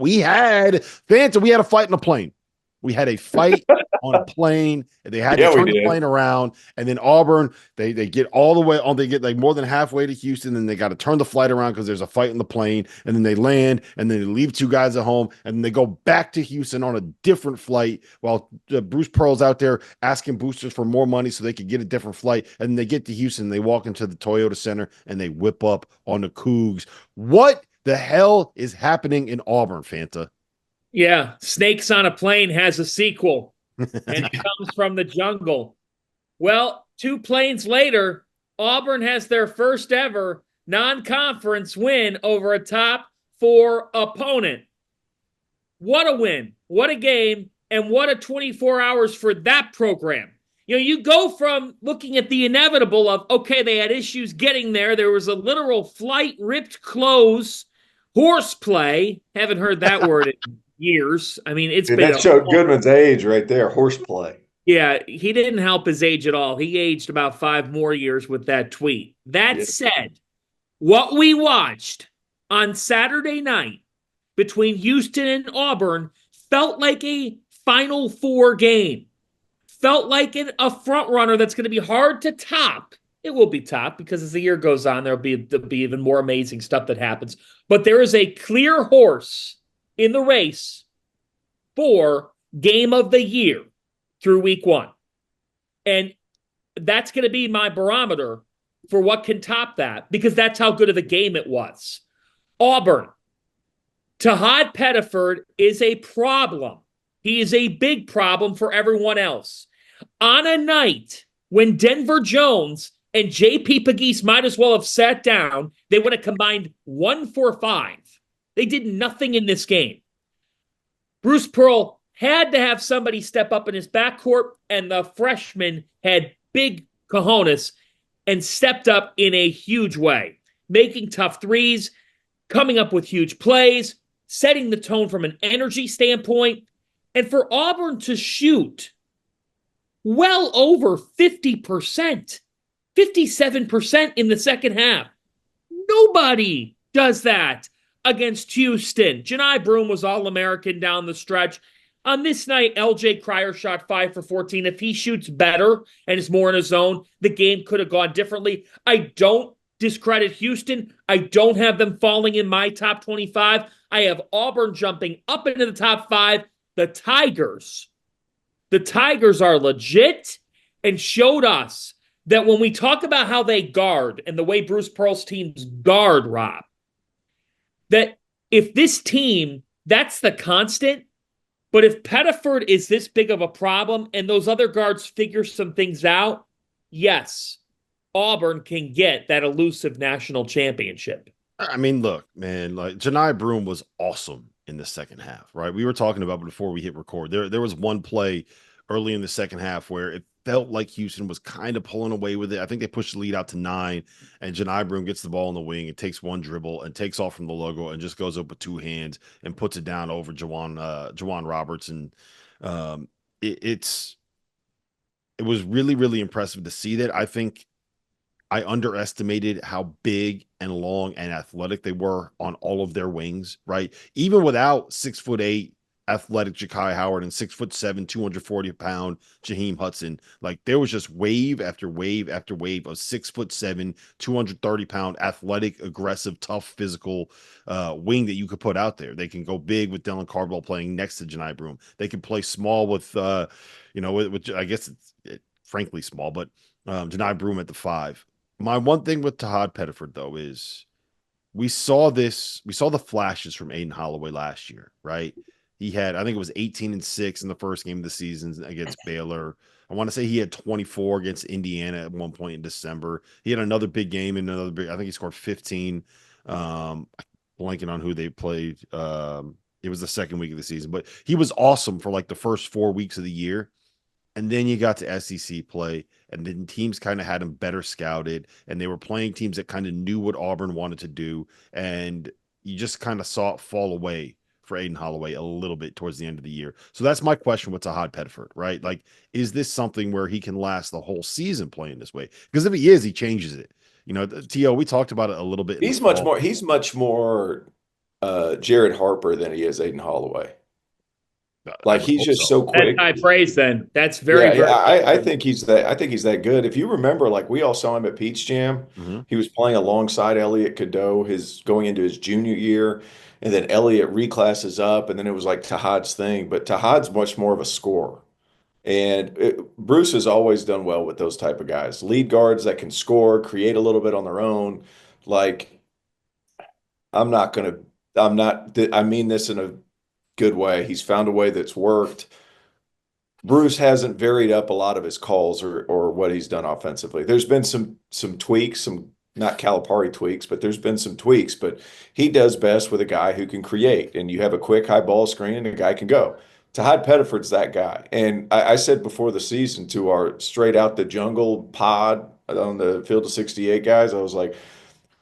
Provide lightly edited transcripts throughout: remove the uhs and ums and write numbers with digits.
We had a fight in a plane. We had a fight on a plane. They had to turn the plane around, and then Auburn, they get all the way on. They get like more than halfway to Houston, and they got to turn the flight around because there's a fight in the plane. And then they land, and then they leave 2 guys at home, and then they go back to Houston on a different flight while Bruce Pearl's out there asking boosters for more money so they could get a different flight. And then they get to Houston, they walk into the Toyota Center, and they whip up on the Cougs. What the hell is happening in Auburn, Fanta? Yeah, Snakes on a Plane has a sequel, and it comes from the jungle. Well, 2 planes later, Auburn has their first ever non-conference win over a top 4 opponent. What a win, what a game, and what a 24 hours for that program. You know, you go from looking at the inevitable of, okay, they had issues getting there. There was a literal flight, ripped clothes, horseplay. Haven't heard that word in years. I mean, it's been that showed Goodman's age right there, horseplay. Yeah, he didn't help his age at all. He aged about 5 more years with that tweet. That said, what we watched on Saturday night between Houston and Auburn felt like a Final Four game. Felt like a front runner that's going to be hard to top. It will be topped because as the year goes on, there'll be even more amazing stuff that happens. But there is a clear horse in the race for game of the year through week 1. And that's going to be my barometer for what can top that, because that's how good of a game it was. Auburn. Tahad Pettiford is a problem. He is a big problem for everyone else. On a night when Denver Jones and J.P. Pegues might as well have sat down, they would have combined 1 for 5. They did nothing in this game. Bruce Pearl had to have somebody step up in his backcourt, and the freshman had big cojones and stepped up in a huge way, making tough threes, coming up with huge plays, setting the tone from an energy standpoint. And for Auburn to shoot well over 50%, 57% in the second half. Nobody does that against Houston. Janai Broome was All-American down the stretch. On this night, L.J. Cryer shot 5 for 14. If he shoots better and is more in his zone, the game could have gone differently. I don't discredit Houston. I don't have them falling in my top 25. I have Auburn jumping up into the top 5. The Tigers are legit and showed us that when we talk about how they guard and the way Bruce Pearl's teams guard, Rob, that if this team, that's the constant. But if Pettiford is this big of a problem and those other guards figure some things out, yes, Auburn can get that elusive national championship. I mean, look, man, like Janai Broome was awesome in the second half, right? We were talking about before we hit record. There was one play early in the second half where it felt like Houston was kind of pulling away with it. I think they pushed the lead out to 9, and Janai Broome gets the ball in the wing and takes one dribble and takes off from the logo and just goes up with 2 hands and puts it down over Juwan Roberts. And it was really, really impressive to see that. I think I underestimated how big and long and athletic they were on all of their wings, right? Even without 6'8" athletic Ja'Kai Howard and 6'7", 240-pound Jaheim Hudson, like there was just wave after wave after wave of 6'7", 230-pound athletic, aggressive, tough, physical wing that you could put out there. They can go big with Dylan Cardwell playing next to Janai Broome. They can play small with, with I guess it's frankly small, but Janai Broome at the 5. My one thing with Tahad Pettiford, though, is we saw the flashes from Aiden Holloway last year, right? He had, I think it was 18-6 in the first game of the season against Baylor. I want to say he had 24 against Indiana at one point in December. He had another big game and I think he scored 15. Blanking on who they played. It was the second week of the season, but he was awesome for like the first 4 weeks of the year. And then you got to SEC play, and then teams kind of had him better scouted, and they were playing teams that kind of knew what Auburn wanted to do, and you just kind of saw it fall away for Aiden Holloway a little bit towards the end of the year. So that's my question with Tahad Pettiford, right? Like, is this something where he can last the whole season playing this way? Because if he is, he changes it. You know, T.O., we talked about it a little bit. He's much more Jared Harper than he is Aiden Holloway. I Like would he's hope just so. so That's quick. high praise then. That's very, Yeah, very yeah. high I praise. think he's that. I think he's that good. If you remember, like we all saw him at Peach Jam. Mhm. He was playing alongside Elliot Cadeau, his going into his junior year, and then Elliot reclasses up, and then it was like Tahad's thing. But Tahad's much more of a scorer, and Bruce has always done well with those type of guys, lead guards that can score, create a little bit on their own. Like I'm not gonna. I'm not. I mean this in a good way. He's found a way that's worked. Bruce hasn't varied up a lot of his calls or what he's done offensively. There's been some tweaks, some not Calipari tweaks, but there's been some tweaks. But he does best with a guy who can create, and you have a quick high ball screen, and a guy can go. Tahad Pettiford's that guy. And I said before the season to our straight out the jungle pod on the field of 68 guys, I was like,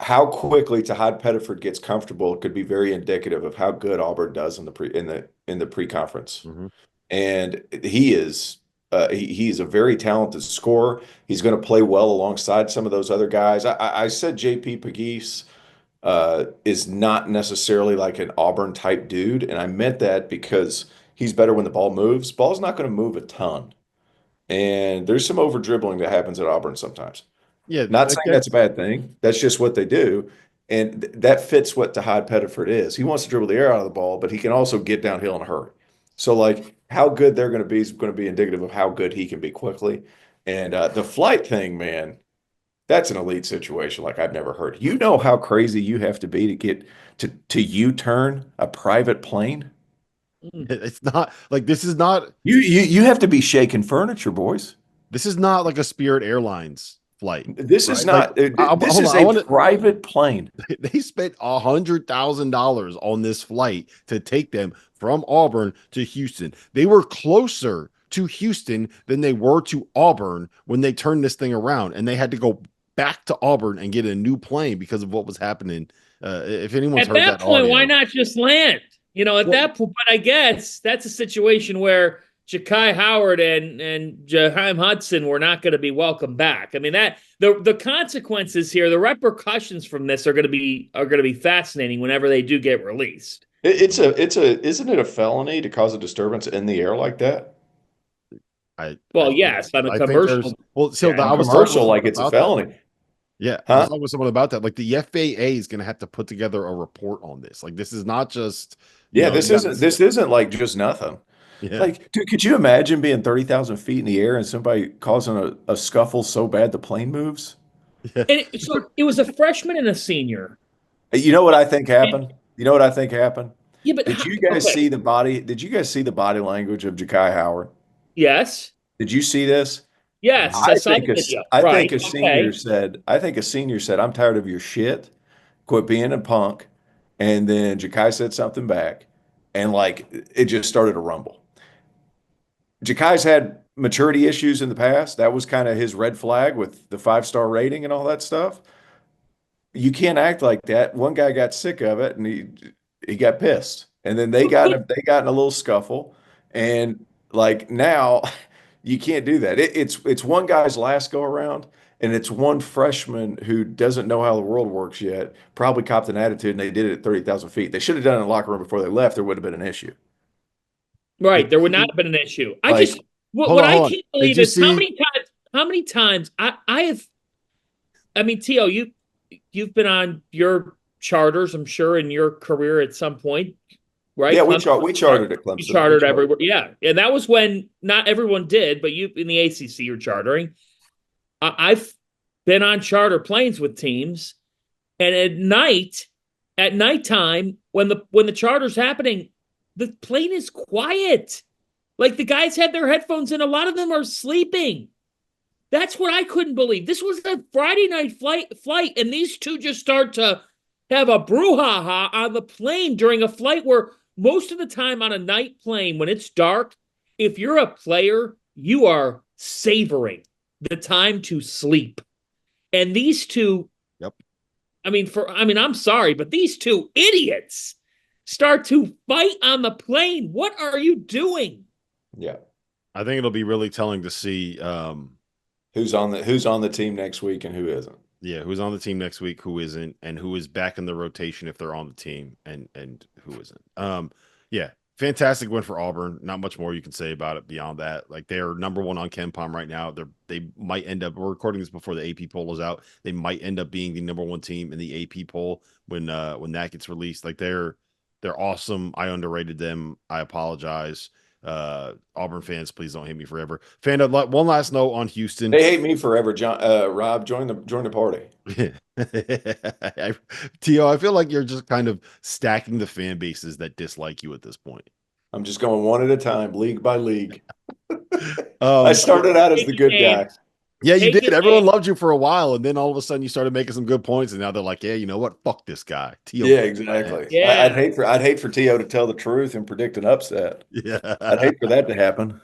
how quickly Tahad Pettiford gets comfortable could be very indicative of how good Auburn does in the pre-conference. Mhm. And he's a very talented scorer. He's going to play well alongside some of those other guys. I said JP Pegues is not necessarily like an Auburn type dude, and I meant that because he's better when the ball moves. Ball's not going to move a ton, and there's some over dribbling that happens at Auburn sometimes. Yeah, Not like saying that's a bad thing. That's just what they do. And that fits what Tahad Pettiford is. He wants to dribble the air out of the ball, but he can also get downhill in a hurry. So, like, how good they're going to be is going to be indicative of how good he can be quickly. And the flight thing, man, that's an elite situation like I've never heard. You know how crazy you have to be to get to U-turn a private plane? it's not like this is not You have to be shaking furniture, boys. like a Spirit Airlines flight, This is right? Like not. This hold is on, I a want to. private plane. They spent $100,000 on this flight to take them from Auburn to Houston. They were closer to Houston than they were to Auburn when they turned this thing around, and they had to go back to Auburn and get a new plane because of what was happening. If anyone's At heard that that point, why audio, not just land? At well, that point, but I guess that's a situation where Ja'Kai Howard and Jaheim Hudson were not going to be welcome back. I mean that the consequences here, the repercussions from this are going to be fascinating whenever they do get released. Isn't it a felony to cause a disturbance in the air like that? Well, I think yes, on a I think there's commercial. well, so Yeah. I On was talking with commercial, someone like it's a about that. felony. Yeah, I was Huh? talking with someone about that. Like the FAA is going to have to put together a report on this. Like this is not just, Yeah, you got this. this isn't like just nothing. Yeah, Like, dude, could you imagine being 30,000 feet in the air and somebody causing a scuffle so bad the plane moves? yeah. So it was a freshman and a senior. You know what I think And, happened? You know what I think happened? yeah, but okay. Did you guys see the body language of Ja'Kai Howard? Yes. Did you see this? Yes, I saw the video. Right. Okay. I think a senior said, I'm tired of your shit. Quit being a punk. And then Ja'Kai said something back. And like it just started to rumble. Ja'Kai's had maturity issues in the past. That was kind of his red flag with the 5-star rating and all that stuff. You can't act like that. One guy got sick of it and he got pissed. And then they got in a little scuffle. And like now you can't do that. It's one guy's last go around, and it's one freshman who doesn't know how the world works yet, probably copped an attitude, and they did it at 30,000 feet. They should have done it in the locker room before they left. There would have been an issue. Right. Did There you would not see? have been an issue. I just Like, what I Hold on. can't Did believe you is see? how many times I have. I mean, Tio, you've been on your charters, I'm sure, in your career at some point, right? yeah, Clemson, we chartered at you Clemson. We chartered chartered. everywhere, yeah, and that was when not everyone did, but you in the ACC you're chartering. I've been on charter planes with teams, and at nighttime, when the charter's happening, the plane is quiet. Like the guys had their headphones in, a lot of them are sleeping. That's what I couldn't believe. This was a Friday night flight, and these two just start to have a brouhaha on the plane during a flight where most of the time on a night plane, when it's dark, if you're a player, you are savoring the time to sleep. And these two, Yep. I'm sorry, but these two idiots start to fight on the plane. What are you doing? Yeah. I think it'll be really telling to see. Who's on the team next week and who isn't? Yeah, who's on the team next week, who isn't, and who is back in the rotation if they're on the team, and who isn't. Yeah, fantastic win for Auburn. Not much more you can say about it beyond that. Like they're number one on KenPom right now. They might end up. We're recording this before the AP poll is out. They might end up being the number one team in the AP poll when that gets released. Like they're awesome. I underrated them. I apologize. Auburn fans, please don't hate me forever. One last note on Houston. They hate me forever, John. Rob, join the party. Tio, I feel like you're just kind of stacking the fan bases that dislike you at this point. I'm just going one at a time, league by league. I started out as the good guy. Yeah, you did. Everyone loved you for a while, and then all of a sudden you started making some good points, and now they're like, "Yeah, you know what? Fuck this guy." Tio, yeah, exactly. Yeah. I'd hate for Tio to tell the truth and predict an upset. Yeah, I'd hate for that to happen.